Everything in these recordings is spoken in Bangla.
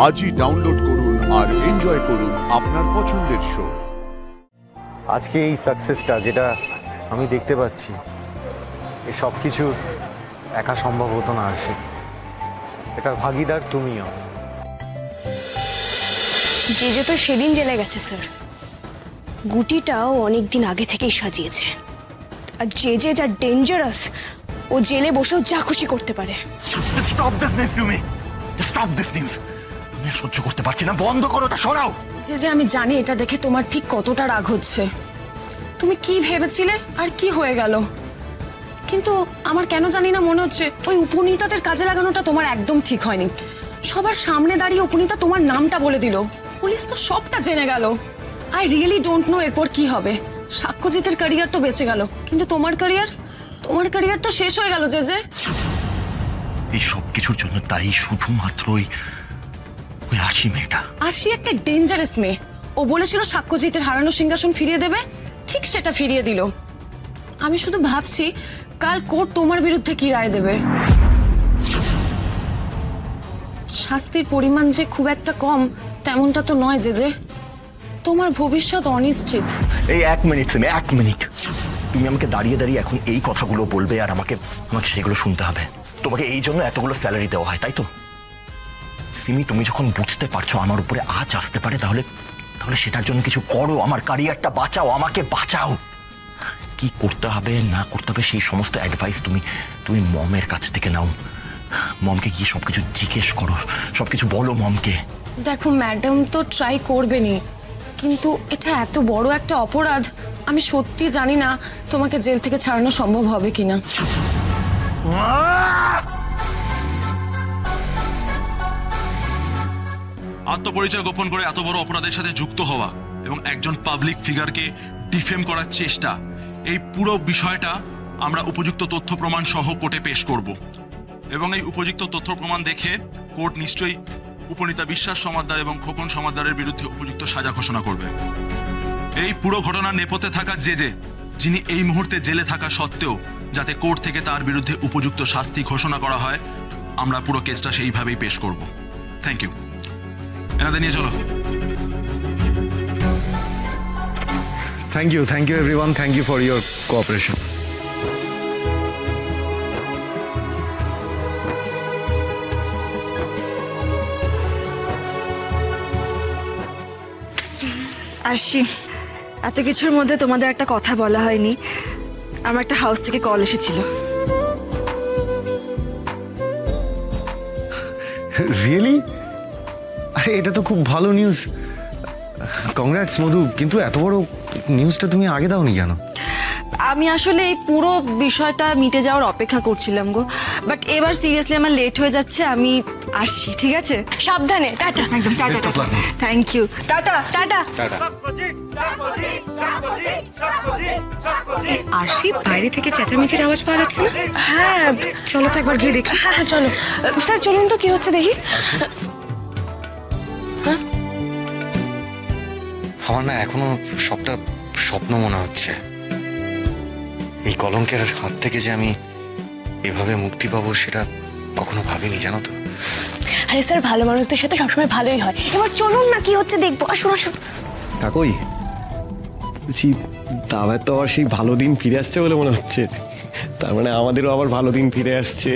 আজই ডাউনলোড করুন আর এনজয় করুন আপনার পছন্দের শো। আজকে এই সাকসেসটা যেটা আমি দেখতে পাচ্ছি, এই সব কিছু একা সম্ভব হতো না। আসে এটার ভাগিদার তুমিও। যে তো সেদিন জেলে গেছে স্যার, গুটিটাও অনেকদিন আগে থেকেই সাজিয়েছে। আর যে যা ডেঞ্জারাস, ও জেলে বসেও যা খুশি করতে পারে। স্টপ দিস নিউজ, তুমি স্টপ দিস নিউজ। আমি সহ্য করতে পারছি না, বন্ধ করো এটা, সরাও। যে আমি জানি এটা দেখে তোমার ঠিক কতটা রাগ হচ্ছে। তুমি কি ভেবেছিলে আর কি হয়ে গেল? কিন্তু আমার কেন জানি না মনে হচ্ছে ওই উপনীতাদের কাজে লাগানোটা তোমার একদম ঠিক হয়নি। সবার সামনে দাঁড়িয়ে উপনীতা তোমার নামটা বলে দিল, পুলিশ তো সবটা জেনে গেল। আই রিয়েলি ডোন্ট নো এরপর কি হবে। সাক্ষ্যজিতের ক্যারিয়ার তো বেঁচে গেল, কিন্তু তোমার ক্যারিয়ার তো শেষ হয়ে গেল। যে এই সব কিছুর জন্য তাই শুধুমাত্র ওই আরশি মেয়েটা। আরশি একটা ডেঞ্জারাস মেয়ে। ও বলেছিল সাক্ষ্যজিতের হারানো সিংহাসন ফিরিয়ে দেবে, ঠিক সেটা ফিরিয়ে দিল। আমি শুধু ভাবছি কাল কোর্ট তোমার বিরুদ্ধে কি রায় দেবে। শাস্তির পরিমাণ যে খুব একটা কম তেমনটা তো নয়। যে তোমার ভবিষ্যৎ অনিশ্চিত। এই এক মিনিট সিমি, এক মিনিট। তুমি আমাকে দাঁড়িয়ে দাঁড়িয়ে এখন এই কথাগুলো বলবে আর আমাকে সেগুলো শুনতে হবে? তোমাকে এই জন্য এতগুলো স্যালারি দেওয়া হয়, তাই তো? সিমি, তুমি যখন বুঝতে পারছো আমার উপরে আজ আসতে পারে, তাহলে সেটার জন্য কিছু করো। আমার ক্যারিয়ারটা বাঁচাও, আমাকে বাঁচাও। কি করতে হবে না করতে হবে সেই সমস্ত অ্যাডভাইস তুমি মমের কাছ থেকে নাও। মমকে গিয়ে সবকিছু জিজ্ঞেস করো, সবকিছু বলো মমকে। দেখো ম্যাডাম তো ট্রাই করবেনি, কিন্তু এটা এত বড় একটা অপরাধ, আমি সত্যি জানি না তোমাকে জেল থেকে ছাড়ানো সম্ভব হবে কিনা। আত্মপরিচয় গোপন করে এত বড় অপরাধের সাথে যুক্ত হওয়া এবং একজন পাবলিক ফিগারকে ডিফেম করার চেষ্টা, এই পুরো বিষয়টা আমরা উপযুক্ত তথ্য প্রমাণ সহ কোর্টে পেশ করব এবং এই উপযুক্ত তথ্য প্রমাণ দেখে কোর্ট নিশ্চয়ই উপনীতা বিশ্বাস সমাদ্দার এবং খোকন সমাদ্দারের বিরুদ্ধে উপযুক্ত সাজা ঘোষণা করবে। এই পুরো ঘটনার নেপথ্যে থাকা যিনি এই মুহূর্তে জেলে থাকা সত্ত্বেও যাতে কোর্ট থেকে তার বিরুদ্ধে উপযুক্ত শাস্তি ঘোষণা করা হয়, আমরা পুরো কেসটা সেইভাবেই পেশ করব। Thank you. এনাদের নিয়ে চলো। Thank you everyone, thank you for your cooperation. Arshi, এত কিছুর মধ্যে তোমাদের একটা কথা বলা হয়নি। আমার একটা হাউস থেকে কল এসেছিল। রিয়েলি? আরে এটা তো খুব ভালো নিউজ। কংগ্রাটস মধু, কিন্তু এত বড় নিউজটা তুমি আগে দাওনি কেন? আমি আসলে এই পুরো বিষয়টা মিটে যাওয়ার অপেক্ষা করছিলাম গো, বাট এবার সিরিয়াসলি আমার লেট হয়ে যাচ্ছে। আমি আসছি, ঠিক আছে? সাবধানে। টাটা। একদম tata. Thank you. Tata tata. Arshi, বাইরে থেকে চেঁচামেচির আওয়াজ পাওয়া যাচ্ছে না? হ্যাঁ, চলো তো একবার গিয়ে দেখি। হ্যাঁ চলো স্যার, চলুন তো কি হচ্ছে দেখি। আমার না এখনো সবটা স্বপ্ন মনে হচ্ছে। এই কলঙ্কের হাত থেকে যে আমি এভাবে মুক্তি পাবো সেটা কখনো ভাবিনি, জানো তো। আরে স্যার, ভালো মানুষদের সাথে সবসময় ভালোই হয়। এবার চলুন না কি হচ্ছে দেখবো। আসুন। কাকই বলছি, দাবার তো আবার সেই ভালো দিন ফিরে আসছে বলে মনে হচ্ছে। তার মানে আমাদেরও আবার ভালো দিন ফিরে আসছে।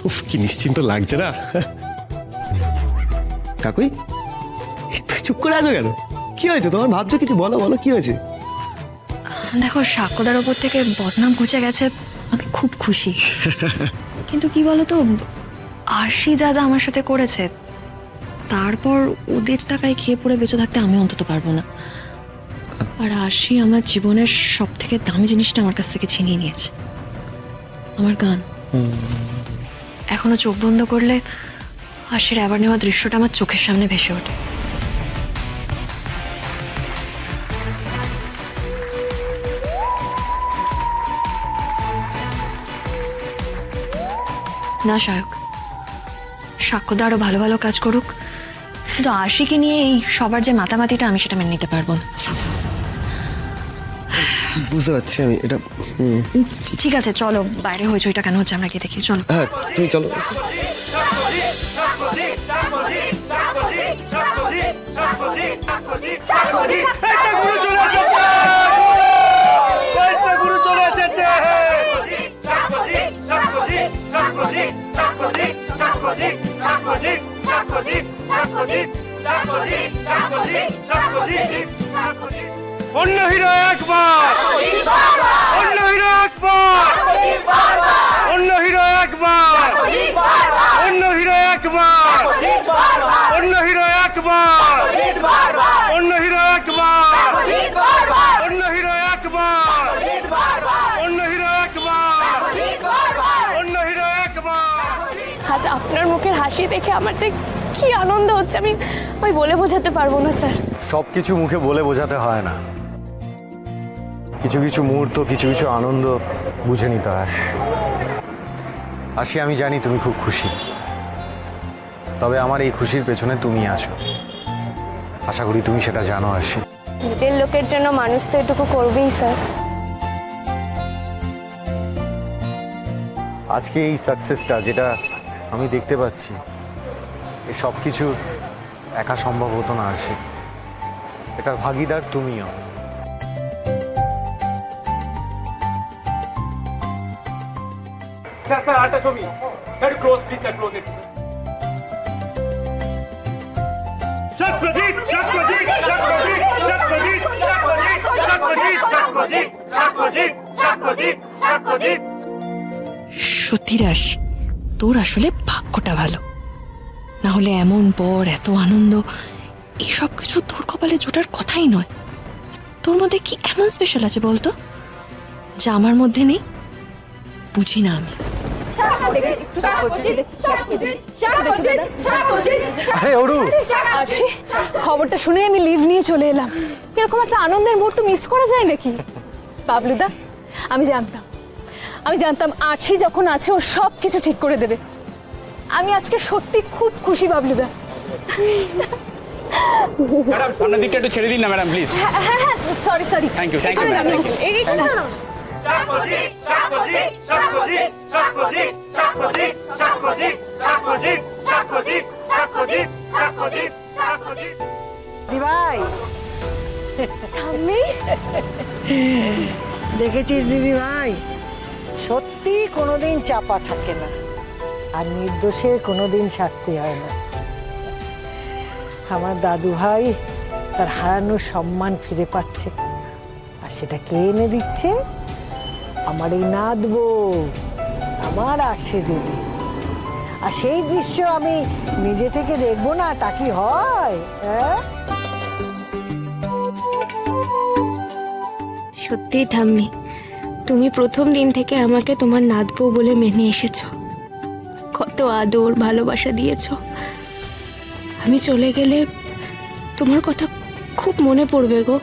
উফ, কি নিশ্চিন্ত লাগছে না। কাকুই, তুই চুপ করে আছো কেন? কি হয়েছে তোমার? ভাবছো কিছু, বলো কি হয়েছে? দেখো, সাক্ষ্যদার ওপর থেকে বদনাম ঘুচে গেছে, আমি খুব খুশি। কিন্তু কি বলতো, আরশি যা আমার সাথে করেছে, তারপর ওদের টাকায় খেয়ে পড়ে বেঁচে থাকতে আমি অন্তত পারবো না। আর আরশি আমার জীবনের সব থেকে দামি জিনিসটা আমার কাছ থেকে ছিনিয়ে নিয়েছে, আমার গান। এখনো চোখ বন্ধ করলে আরশির অ্যাওয়ার্ড নেওয়া দৃশ্যটা আমার চোখের সামনে ভেসে ওঠে। না সায়ক, সাক্ষ্যদা আরো ভালো ভালো কাজ করুক, কিন্তু আরশিকে নিয়ে এই সবার যে মাতামাতিটা, আমি সেটা মেনে নিতে পারবো না। বুঝতে পারছি আমি এটা। ঠিক আছে, চলো, বাইরে হয়েছে ওইটা কেন হচ্ছে আমরা গিয়ে দেখি। চলো। হ্যাঁ, তুমি চলো। অন্য হিরো একবার, অন্য হিরো একবার, অন্য হিরো একবার, অন্য হিরো একবার, অন্য হিরো একবার, অন্য হিরো একবার, অন্য হিরো একবার, অন্য হিরো একবার, অন্য হিরো একবার। আজ আপনার মুখের হাসি দেখে আমার যে কি আনন্দ হচ্ছে আমি বলে বোঝাতে পারবো না স্যার। সব কিছু মুখে বলে বোঝাতে হয় না, কিছু কিছু মুহূর্ত, কিছু কিছু আনন্দ বুঝে নিতে হয়। আশি, আমি জানি তুমি খুব খুশি, তবে আমার এই খুশির পেছনে তুমি আছো। আশা করি তুমি সেটা জানো আশি। নিজের লোকের জন্য মানুষ তো এটুকু করবেই স্যার। আজকে এই সাকসেসটা যেটা আমি দেখতে পাচ্ছি, এই সব কিছু একা সম্ভব হতো না আশি। এটার ভাগিদার তুমিও। স্যার আরেকটা ছবি, sir close please, sir close ইট। সত্যজিৎ, সত্যজিৎ, সত্যজিৎ, সত্যজিৎ, সত্যজিৎ, সত্যজিৎ, সত্যজিৎ, সত্যজিৎ, সত্যজিৎ, সত্যজিৎ। সত্যি রাস, তোর আসলে ভাগ্যটা ভালো, না হলে এমন পর এত আনন্দ এইসব কিছু তোর কপালে জোটার কথাই নয়। তোর মধ্যে কি এমন স্পেশাল আছে বলতো, যা আমার মধ্যে নেই? বুঝি না আমি। খবরটা শুনে আমি লিভ নিয়ে চলে এলাম। এরকম একটা আনন্দের মুহূর্ত মিস করা যায় নাকি? বাবলুদা, আমি জানতাম আরশি যখন আছে ও সব কিছু ঠিক করে দেবে। আমি আজকে সত্যি খুব খুশি বাবলুদা। ম্যাডাম সামনের দিকটা একটু ছেড়ে দিন না ম্যাডাম প্লিজ। হ্যাঁ, sorry. Thank you, thank you madam. দিদিভাই, দেখেছিস দিদিভাই, সত্যি কোনোদিন চাপা থাকে না, আর নির্দোষের কোনোদিন শাস্তি হয় না। আমার দাদু ভাই তার হারানো সম্মান ফিরে পাচ্ছে, আর সেটা কে এনে দিচ্ছে? আমার এই নাদবো, আমার আরশি দিদি। আর সেই দৃশ্য আমি নিজে থেকে দেখবো না, তা কি হয়? সত্যি ঠাম্মি, তুমি প্রথম দিন থেকে আমাকে তোমার নাতবউ বলে মেনে এসেছো, কত আদর ভালোবাসা দিয়েছো। আমি চলে গেলে তোমার কথা খুব মনে পড়বে গো।